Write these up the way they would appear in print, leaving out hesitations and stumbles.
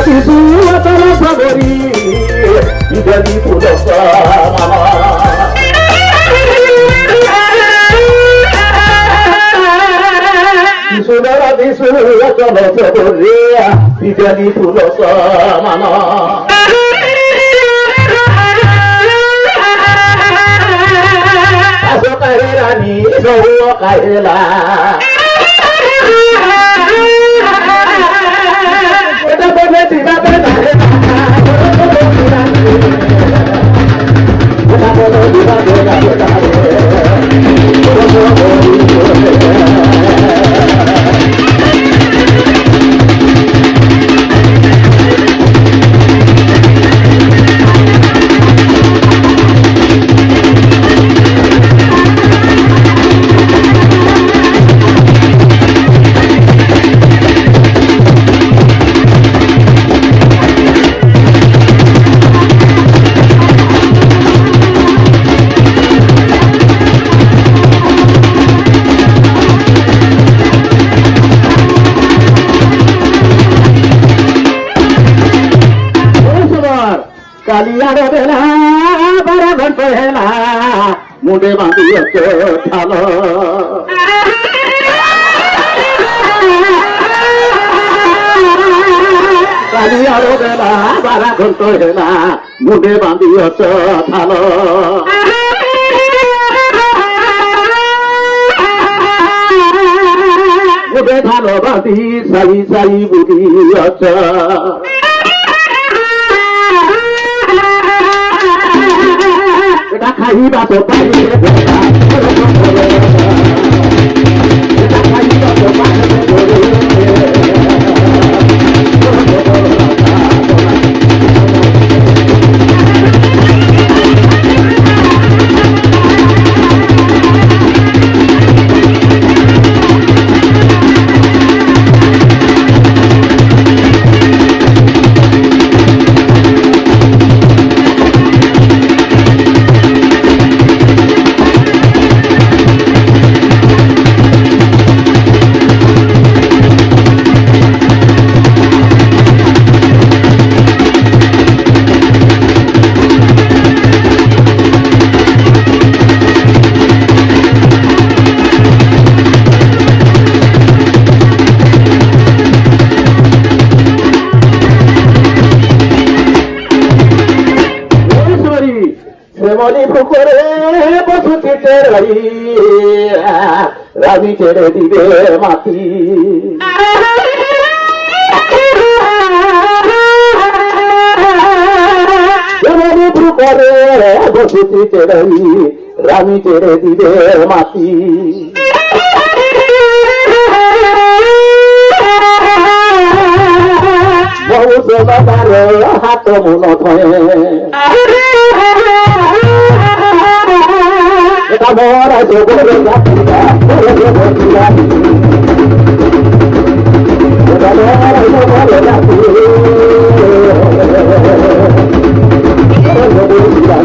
দিশু অতল সগরি বিজলি পুলক মামা দিশুদার দিশু অতল সগরি বিজলি পুলক মামা আসো কাহে রানী রহুয়া কাহেলা এটা বলে দিবা বেলা এটা বলে দিবা বেলা কালিয়ার বেলা বারা ঘন্ট হেলা মুডে বাঁধিয়েছ ঠাল কালিয়ার বেলা বারা ঘন্ট হেলা মুডে বাঁধিয়েছ ঠাল মুডে ঠাল বাঁধি সাই সাই বুঝিয়েছ খাইবা তো পাইলে খাইবা তো শ্যামলি পুকুরে বসুতিতে রই রানী ছেড়ে দিবে মাটি শ্যামলি পুকুরে বসুতিতে রই রানী ছেড়ে দিবে মাটি বহু সবার হাত মন থয়ে এটা মরা জগরে যাত্রা করে বসিয়া এটা মরা জগরে যাত্রা করে বসিয়া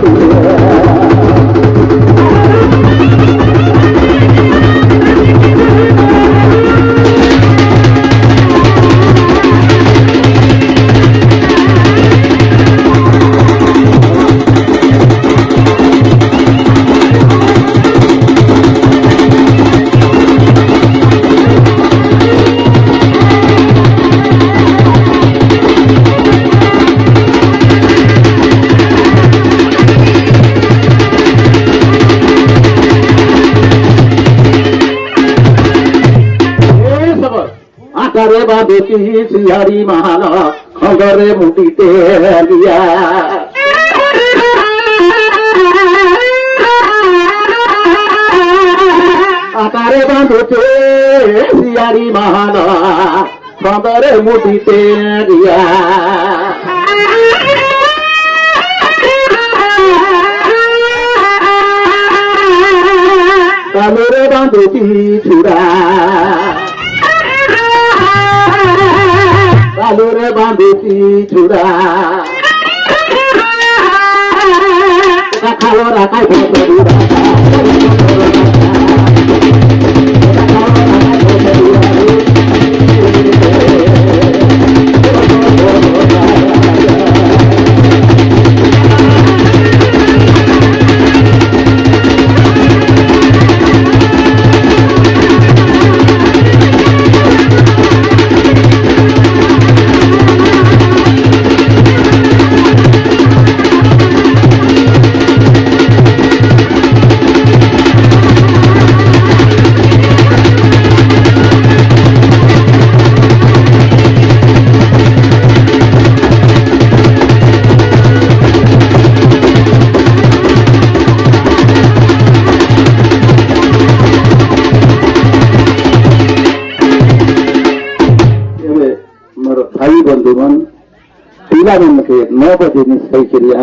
আকারে বাঁধেছি শিয়ারি মাল খবরে মুটিতে লিয়া আকারে বাঁধেছে শিয়ারি মাল খবরে মুটিতে লিয়া কালোরে বাঁধেছি চূড়া কালোরে বাঁধেছি চূড়া খালো রাখাই من خير 9 बजे निसफे के लिए